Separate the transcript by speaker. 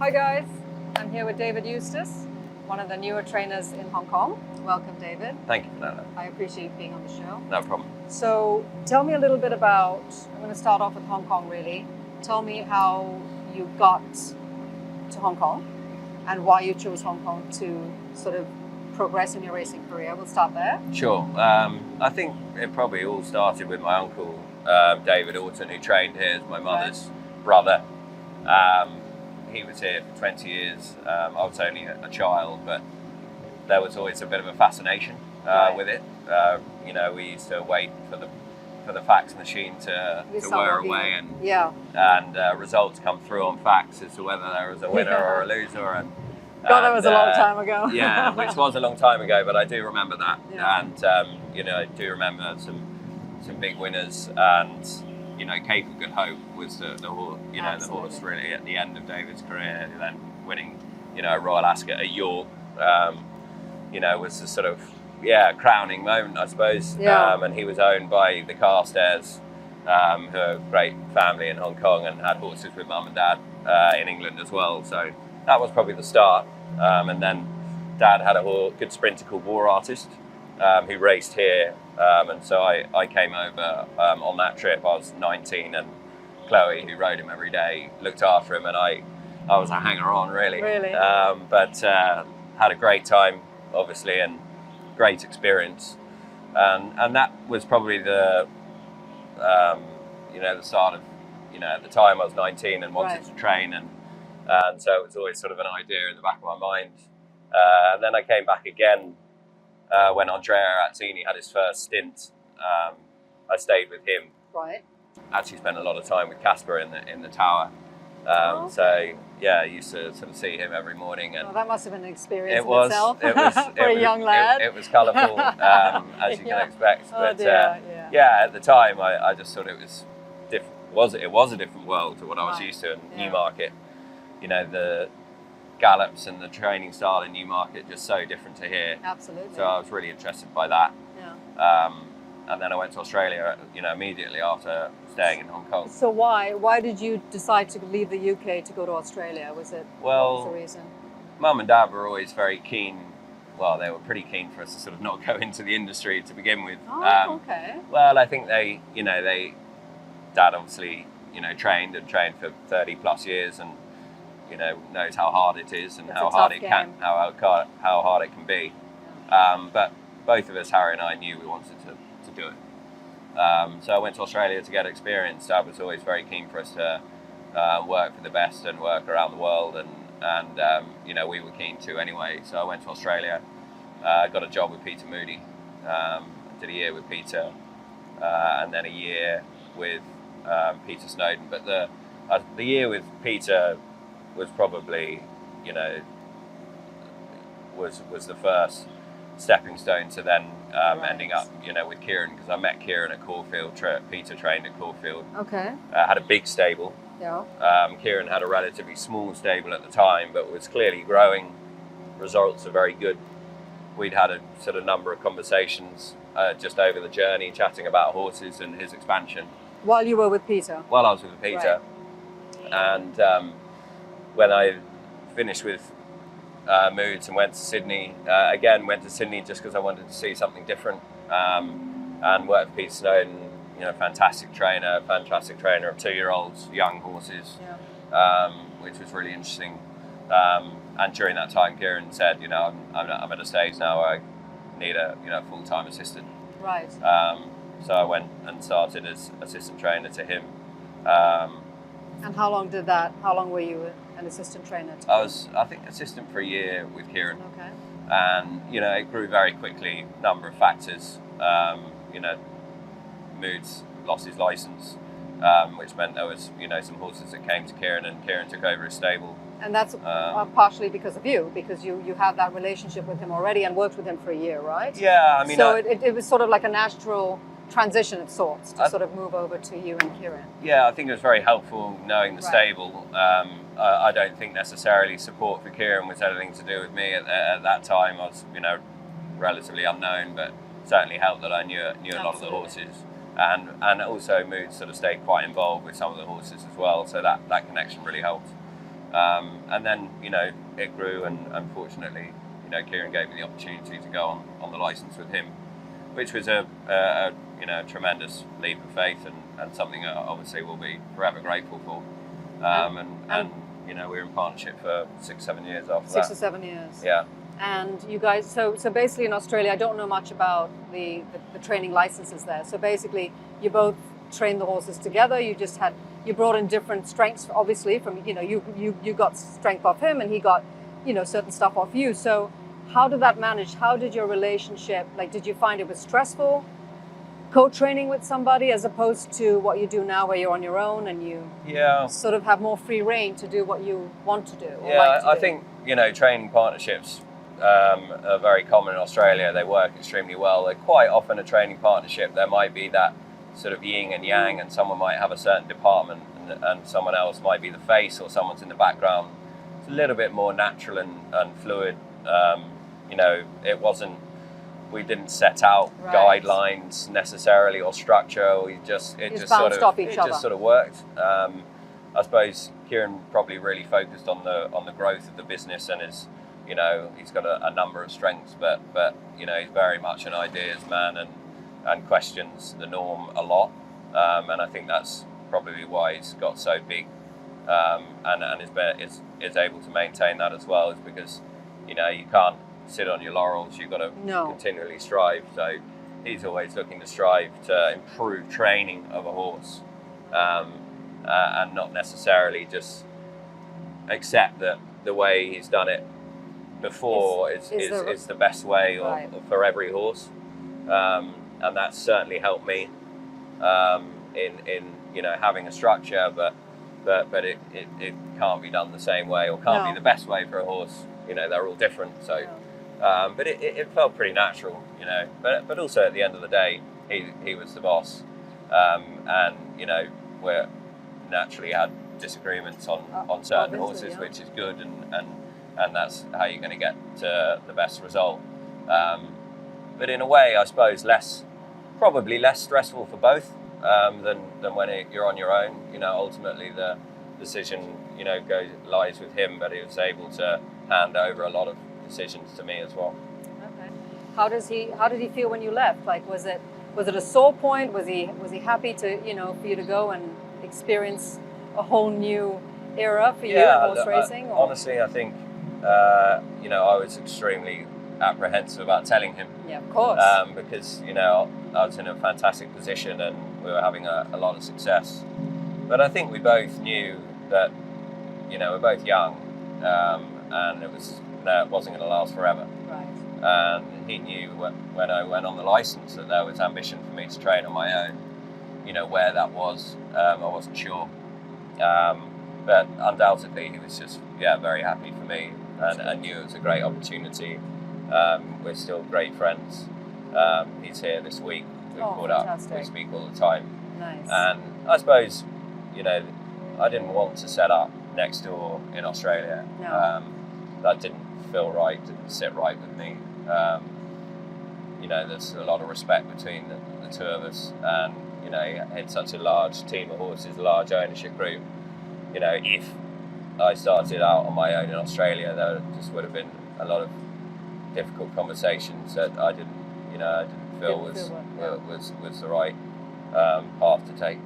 Speaker 1: Hi guys, I'm here with David Eustace, one of the newer trainers in Hong Kong. Welcome, David.
Speaker 2: Thank you for that.
Speaker 1: I appreciate you being on the show.
Speaker 2: No problem.
Speaker 1: So tell me a little bit about, I'm going to start off with Hong Kong really. Tell me how you got to Hong Kong and why you chose Hong Kong to sort of progress in your racing career. We'll start there.
Speaker 2: Sure. I think it probably all started with my uncle, David Orton, who trained here as my mother's brother. He was here for 20 years. I was only a child, but there was always a bit of a fascination with it. We used to wait for the fax machine to wear away and results come through on fax as to whether there was a winner or a loser. And
Speaker 1: that was a long time ago.
Speaker 2: Yeah, which was a long time ago, but I do remember that.
Speaker 1: Yeah.
Speaker 2: And I do remember some big winners, and Cape of Good Hope was the horse, the horse really at the end of David's career, and then winning, Royal Ascot at York, was the sort of crowning moment, I suppose.
Speaker 1: Yeah.
Speaker 2: And he was owned by the Carstairs, who are a great family in Hong Kong and had horses with mum and dad in England as well. So that was probably the start. And then Dad had a good sprinter called War Artist, who raced here. And so I came over on that trip. I was 19, and Chloe, who rode him every day, looked after him, and I was a hanger-on, really.
Speaker 1: Really?
Speaker 2: But had a great time, obviously, and great experience. And that was probably the start of, at the time I was 19 and wanted to train, and so it was always sort of an idea in the back of my mind. And then I came back again when Andrea Azzini had his first stint. I stayed with him.
Speaker 1: Right.
Speaker 2: Actually spent a lot of time with Casper in the tower. So I used to sort of see him every morning. And
Speaker 1: that must have been an experience itself for a young lad.
Speaker 2: It was colourful, as you can expect. But at the time I just thought it was different. It was a different world to what I was used to in Newmarket. The gallops and the training style in Newmarket just so different to here.
Speaker 1: Absolutely.
Speaker 2: So I was really interested by that.
Speaker 1: Yeah.
Speaker 2: And then I went to Australia, immediately after staying in Hong Kong.
Speaker 1: So why did you decide to leave the UK to go to Australia? What was the reason?
Speaker 2: Mum and Dad were always very keen. Well, they were pretty keen for us to sort of not go into the industry to begin with.
Speaker 1: Oh, okay.
Speaker 2: Well, I think Dad obviously, trained for 30 plus years, and knows how hard it is and how hard it can be. But both of us, Harry and I, knew we wanted to do it. So I went to Australia to get experience. Dad was always very keen for us to work for the best and work around the world, and we were keen to anyway. So I went to Australia, got a job with Peter Moody, did a year with Peter, and then a year with Peter Snowden. But the year with Peter was probably, was the first stepping stone to then ending up, with Kieran, because I met Kieran at Caulfield. Peter trained at Caulfield.
Speaker 1: Okay.
Speaker 2: Had a big stable.
Speaker 1: Yeah.
Speaker 2: Kieran had a relatively small stable at the time, but was clearly growing. Results are very good. We'd had a sort of number of conversations just over the journey, chatting about horses and his expansion.
Speaker 1: While you were with Peter?
Speaker 2: While I was with Peter. Right. And when I finished with Moods and went to Sydney, went to Sydney just because I wanted to see something different, and worked with Peter Snowden, fantastic trainer of 2-year-olds, young horses, which was really interesting. And during that time, Kieran said, I'm at a stage now where I need a full-time assistant.
Speaker 1: Right.
Speaker 2: So I went and started as assistant trainer to him.
Speaker 1: And how long were you an assistant trainer?
Speaker 2: I was, assistant for a year with Kieran.
Speaker 1: Okay.
Speaker 2: And, it grew very quickly, number of factors. Moods lost his licence, which meant there was, some horses that came to Kieran, and Kieran took over his stable.
Speaker 1: And that's partially because of you, because you have that relationship with him already and worked with him for a year, right?
Speaker 2: Yeah,
Speaker 1: So it was sort of like a natural transition of sorts to sort of move over to you and Kieran.
Speaker 2: Yeah, I think it was very helpful knowing the stable. I don't think necessarily support for Kieran was anything to do with me at that time. I was, relatively unknown, but certainly helped that I knew a lot of the horses. And also Mood sort of stayed quite involved with some of the horses as well, so that connection really helped. And then, it grew, and unfortunately, Kieran gave me the opportunity to go on the license with him, which was a tremendous leap of faith, and something I obviously will be forever grateful for. And we were in partnership for 6-7 years after that.
Speaker 1: 6 or 7 years.
Speaker 2: Yeah.
Speaker 1: And you guys, so basically in Australia, I don't know much about the training licenses there. So basically, you both trained the horses together. You brought in different strengths, obviously. From you got strength off him, and he got certain stuff off you. So how did that manage? How did your relationship? Like, did you find it was stressful, co-training with somebody, as opposed to what you do now, where you're on your own and you sort of have more free reign to do what you want to do? Or like to
Speaker 2: I
Speaker 1: do?
Speaker 2: think training partnerships are very common in Australia. They work extremely well. They're quite often a training partnership. There might be that sort of yin and yang, and someone might have a certain department, and someone else might be the face, or someone's in the background. It's a little bit more natural and fluid. We didn't set out guidelines necessarily or structure. It just sort of worked. I suppose Kieran probably really focused on the growth of the business, and he's got a number of strengths, but he's very much an ideas man, and questions the norm a lot. And I think that's probably why he's got so big, and is able to maintain that as well, is because you can't sit on your laurels. You've got to continually strive. So he's always looking to strive to improve training of a horse, and not necessarily just accept that the way he's done it before is the best way for every horse. And that's certainly helped me in having a structure, but it can't be done the same way, or can't be the best way for a horse. They're all different. So, but it felt pretty natural, But also at the end of the day, he was the boss, and we naturally had disagreements on certain horses, which is good, and that's how you're going to get to the best result. But in a way, I suppose probably less stressful for both than when you're on your own. Ultimately the decision lies with him, but he was able to hand over a lot of decisions to me as well.
Speaker 1: Okay. How did he feel when you left? Like, was it a sore point? Was he happy to for you to go and experience a whole new era for you in horse racing?
Speaker 2: Honestly, I think I was extremely apprehensive about telling him.
Speaker 1: Yeah, of course.
Speaker 2: Because I was in a fantastic position and we were having a lot of success. But I think we both knew that we're both young, and it wasn't going to last forever.
Speaker 1: Right.
Speaker 2: And he knew when I went on the license that there was ambition for me to train on my own. Where that was, I wasn't sure. But undoubtedly, he was just very happy for me, and knew it was a great opportunity. We're still great friends. He's here this week. We've caught up. We speak all the time.
Speaker 1: Nice.
Speaker 2: And I suppose, I didn't want to set up next door in Australia.
Speaker 1: No.
Speaker 2: That didn't feel right, didn't sit right with me. There's a lot of respect between the two of us, and in such a large team of horses, a large ownership group. If I started out on my own in Australia, there just would have been a lot of difficult conversations that I didn't feel was the right path to take.